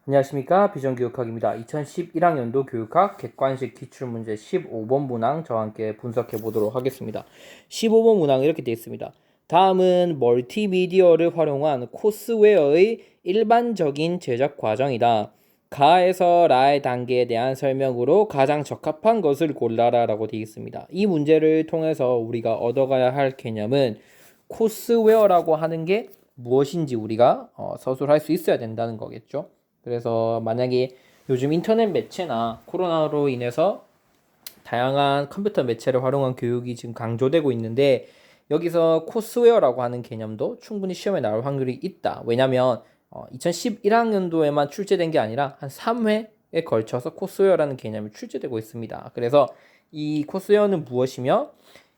안녕하십니까. 비전교육학입니다. 2011학년도 교육학 객관식 기출문제 15번 문항 저와 함께 분석해 보도록 하겠습니다. 15번 문항 이렇게 되어 있습니다. 다음은 멀티미디어를 활용한 코스웨어의 일반적인 제작 과정이다. 가에서 라의 단계에 대한 설명으로 가장 적합한 것을 골라라 라고 되어 있습니다. 이 문제를 통해서 우리가 얻어가야 할 개념은 코스웨어라고 하는 게 무엇인지 우리가 서술할 수 있어야 된다는 거겠죠. 그래서 만약에 요즘 인터넷 매체나 코로나로 인해서 다양한 컴퓨터 매체를 활용한 교육이 지금 강조되고 있는데 여기서 코스웨어라고 하는 개념도 충분히 시험에 나올 확률이 있다. 왜냐면 2011학년도에만 출제된 게 아니라 한 3회에 걸쳐서 코스웨어라는 개념이 출제되고 있습니다. 그래서 이 코스웨어는 무엇이며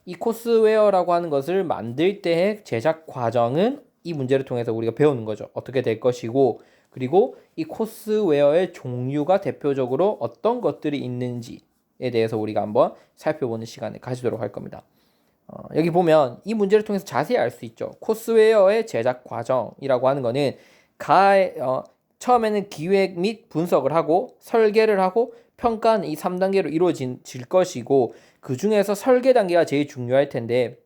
이 코스웨어라고 하는 것을 만들 때의 제작 과정은 이 문제를 통해서 우리가 배우는 거죠. 어떻게 될 것이고 그리고 이 코스웨어의 종류가 대표적으로 어떤 것들이 있는지에 대해서 우리가 한번 살펴보는 시간을 가지도록 할 겁니다. 여기 보면 이 문제를 통해서 자세히 알 수 있죠. 코스웨어의 제작 과정이라고 하는 거는 처음에는 기획 및 분석을 하고 설계를 하고 평가는 이 3단계로 이루어질 것이고 그 중에서 설계 단계가 제일 중요할 텐데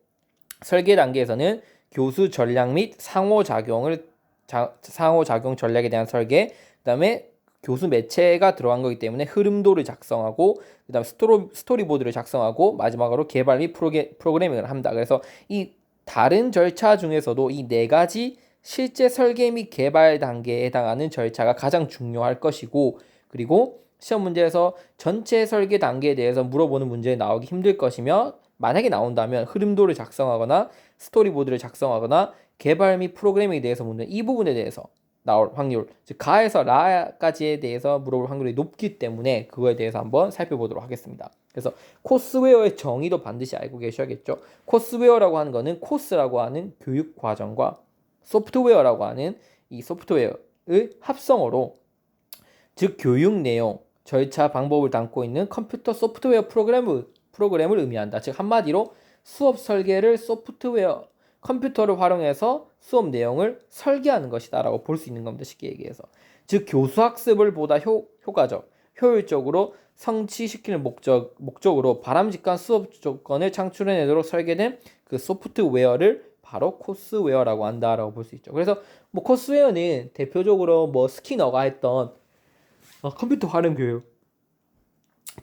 설계 단계에서는 교수 전략 및 상호작용 전략에 대한 설계, 그 다음에 교수 매체가 들어간 거기 때문에 흐름도를 작성하고 그 다음에 스토리보드를 작성하고 마지막으로 개발 및 프로그래밍을 한다. 그래서 이 다른 절차 중에서도 이 네 가지 실제 설계 및 개발 단계에 해당하는 절차가 가장 중요할 것이고 그리고 시험 문제에서 전체 설계 단계에 대해서 물어보는 문제에 나오기 힘들 것이며 만약에 나온다면 흐름도를 작성하거나 스토리보드를 작성하거나 개발 및 프로그래밍에 대해서 묻는 이 부분에 대해서 나올 확률, 즉 가에서 라까지에 대해서 물어볼 확률이 높기 때문에 그거에 대해서 한번 살펴보도록 하겠습니다. 그래서 코스웨어의 정의도 반드시 알고 계셔야겠죠. 코스웨어라고 하는 거는 코스라고 하는 교육 과정과 소프트웨어라고 하는 이 소프트웨어의 합성어로 즉 교육 내용, 절차, 방법을 담고 있는 컴퓨터 소프트웨어 프로그램을 의미한다. 즉 한마디로 수업 설계를 소프트웨어, 컴퓨터를 활용해서 수업 내용을 설계하는 것이다 라고 볼 수 있는 겁니다. 쉽게 얘기해서. 즉 교수 학습을 보다 효과적, 효율적으로 성취시키는 목적으로 바람직한 수업 조건을 창출해내도록 설계된 그 소프트웨어를 바로 코스웨어라고 한다라고 볼 수 있죠. 그래서 뭐 코스웨어는 대표적으로 뭐 스키너가 했던 컴퓨터 활용 교육,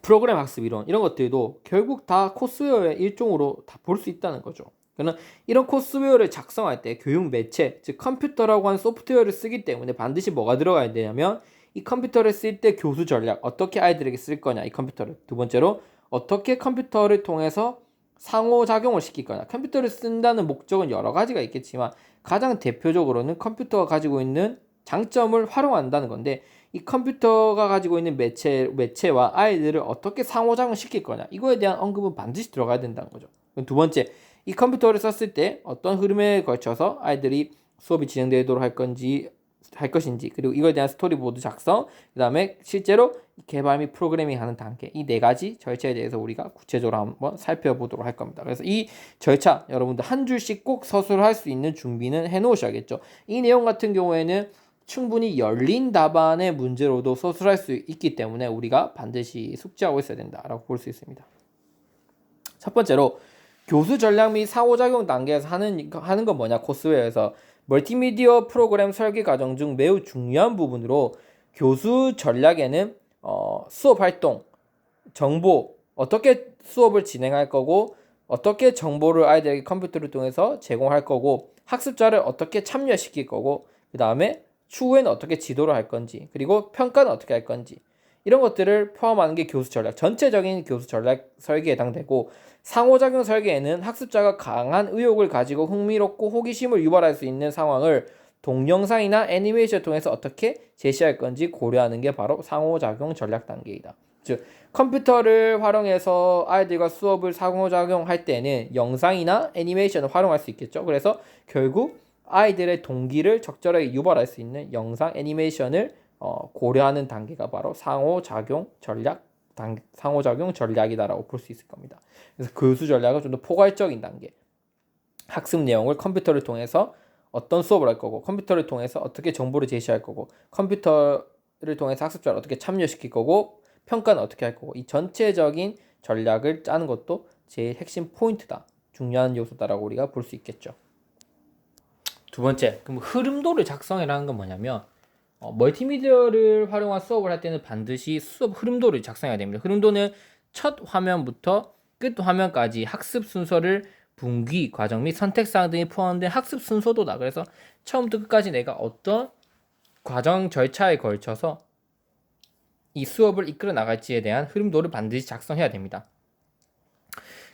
프로그램 학습 이론 이런 것들도 결국 다 코스웨어의 일종으로 다 볼 수 있다는 거죠. 그러면 이런 코스웨어를 작성할 때 교육 매체, 즉 컴퓨터라고 하는 소프트웨어를 쓰기 때문에 반드시 뭐가 들어가야 되냐면 이 컴퓨터를 쓸 때 교수 전략, 어떻게 아이들에게 쓸 거냐 이 컴퓨터를. 두 번째로 어떻게 컴퓨터를 통해서 상호작용을 시킬 거냐. 컴퓨터를 쓴다는 목적은 여러 가지가 있겠지만 가장 대표적으로는 컴퓨터가 가지고 있는 장점을 활용한다는 건데 이 컴퓨터가 가지고 있는 매체와 아이들을 어떻게 상호작용 시킬 거냐 이거에 대한 언급은 반드시 들어가야 된다는 거죠. 두 번째, 이 컴퓨터를 썼을 때 어떤 흐름에 걸쳐서 아이들이 수업이 진행되도록 할 것인지 그리고 이거에 대한 스토리보드 작성, 그 다음에 실제로 개발 및 프로그래밍 하는 단계 이 네 가지 절차에 대해서 우리가 구체적으로 한번 살펴보도록 할 겁니다. 그래서 이 절차 여러분들 한 줄씩 꼭 서술할 수 있는 준비는 해놓으셔야겠죠. 이 내용 같은 경우에는 충분히 열린 답안의 문제로도 서술할 수 있기 때문에 우리가 반드시 숙지하고 있어야 된다라고 볼 수 있습니다. 첫 번째로 교수 전략 및 상호작용 단계에서 하는 건 뭐냐 코스웨어에서 멀티미디어 프로그램 설계 과정 중 매우 중요한 부분으로 교수 전략에는 수업 활동, 정보, 어떻게 수업을 진행할 거고 어떻게 정보를 아이들에게 컴퓨터를 통해서 제공할 거고 학습자를 어떻게 참여시킬 거고 그 다음에 추후에는 어떻게 지도를 할 건지 그리고 평가는 어떻게 할 건지 이런 것들을 포함하는 게 교수 전략, 전체적인 교수 전략 설계에 해당되고 상호작용 설계에는 학습자가 강한 의욕을 가지고 흥미롭고 호기심을 유발할 수 있는 상황을 동영상이나 애니메이션을 통해서 어떻게 제시할 건지 고려하는 게 바로 상호작용 전략 단계이다. 즉 컴퓨터를 활용해서 아이들과 수업을 상호작용할 때는 영상이나 애니메이션을 활용할 수 있겠죠. 그래서 결국 아이들의 동기를 적절하게 유발할 수 있는 영상, 애니메이션을 고려하는 단계가 바로 상호작용 전략이다라고 볼 수 있을 겁니다. 그래서 교수 전략은 좀 더 포괄적인 단계. 학습 내용을 컴퓨터를 통해서 어떤 수업을 할 거고, 컴퓨터를 통해서 어떻게 정보를 제시할 거고, 컴퓨터 통해서 학습자를 어떻게 참여시킬 거고 평가는 어떻게 할 거고 이 전체적인 전략을 짜는 것도 제일 핵심 포인트다. 중요한 요소다라고 우리가 볼 수 있겠죠. 두 번째, 그럼 흐름도를 작성해라는 건 뭐냐면 멀티미디어를 활용한 수업을 할 때는 반드시 수업 흐름도를 작성해야 됩니다. 흐름도는 첫 화면부터 끝 화면까지 학습 순서를 분기, 과정 및 선택사항 등이 포함된 학습 순서도다. 그래서 처음부터 끝까지 내가 어떤 과정 절차에 걸쳐서 이 수업을 이끌어 나갈지에 대한 흐름도를 반드시 작성해야 됩니다.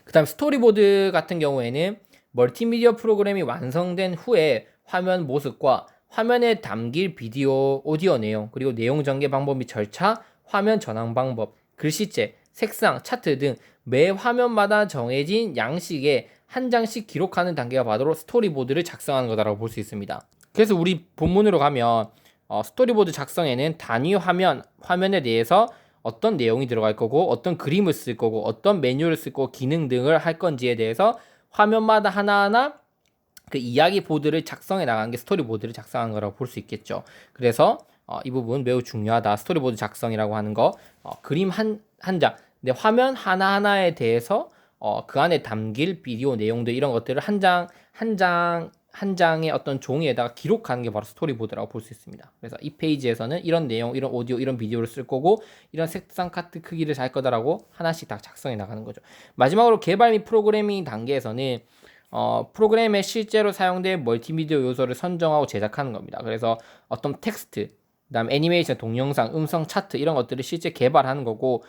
그 다음 스토리보드 같은 경우에는 멀티미디어 프로그램이 완성된 후에 화면 모습과 화면에 담길 비디오, 오디오 내용, 그리고 내용 전개 방법 및 절차, 화면 전환 방법, 글씨체, 색상, 차트 등 매 화면마다 정해진 양식에 한 장씩 기록하는 단계가 바로 스토리보드를 작성하는 거다라고 볼 수 있습니다. 그래서 우리 본문으로 가면 스토리보드 작성에는 단위 화면에 대해서 어떤 내용이 들어갈 거고 어떤 그림을 쓸 거고 어떤 메뉴를 쓸 거고 기능 등을 할 건지에 대해서 화면마다 하나하나 그 이야기 보드를 작성해 나가는 게 스토리보드를 작성한 거라고 볼 수 있겠죠. 그래서 이 부분 매우 중요하다. 스토리보드 작성이라고 하는 거 그림 한 장, 근데 화면 하나하나에 대해서 그 안에 담길 비디오 내용들 이런 것들을 한 장의 어떤 종이에다가 기록하는 게 바로 스토리보드라고 볼 수 있습니다. 그래서 이 페이지에서는 이런 내용, 이런 오디오, 이런 비디오를 쓸 거고 이런 색상 카트 크기를 잘 거다라고 하나씩 다 작성해 나가는 거죠. 마지막으로 개발 및 프로그래밍 단계에서는 프로그램에 실제로 사용된 멀티미디어 요소를 선정하고 제작하는 겁니다. 그래서 어떤 텍스트, 그다음 애니메이션, 동영상, 음성 차트 이런 것들을 실제 개발하는 거고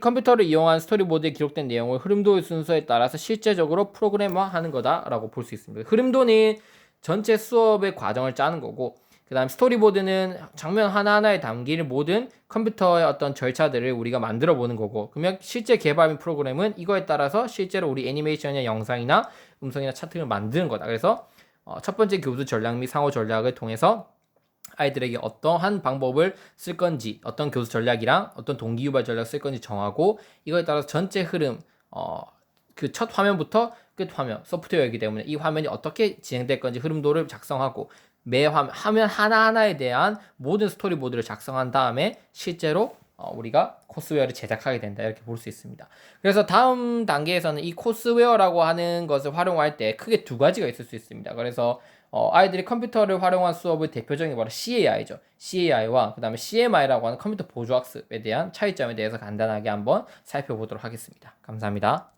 컴퓨터를 이용한 스토리보드에 기록된 내용을 흐름도 순서에 따라서 실제적으로 프로그램화하는 거다라고 볼 수 있습니다. 흐름도는 전체 수업의 과정을 짜는 거고 그 다음 스토리보드는 장면 하나하나에 담길 모든 컴퓨터의 어떤 절차들을 우리가 만들어 보는 거고 그러면 실제 개발 및 프로그램은 이거에 따라서 실제로 우리 애니메이션이나 영상이나 음성이나 차트를 만드는 거다. 그래서 첫 번째 교수 전략 및 상호 전략을 통해서 아이들에게 어떠한 방법을 쓸 건지 어떤 교수 전략이랑 어떤 동기유발 전략을 쓸 건지 정하고 이거에 따라서 전체 흐름 그 첫 화면부터 끝 화면 소프트웨어이기 때문에 이 화면이 어떻게 진행될 건지 흐름도를 작성하고 매 화면 하나하나에 대한 모든 스토리보드를 작성한 다음에 실제로 우리가 코스웨어를 제작하게 된다 이렇게 볼 수 있습니다. 그래서 다음 단계에서는 이 코스웨어라고 하는 것을 활용할 때 크게 두 가지가 있을 수 있습니다. 그래서 아이들이 컴퓨터를 활용한 수업의 대표적인 게 바로 CAI죠. CAI와 그 다음에 CMI라고 하는 컴퓨터 보조학습에 대한 차이점에 대해서 간단하게 한번 살펴보도록 하겠습니다. 감사합니다.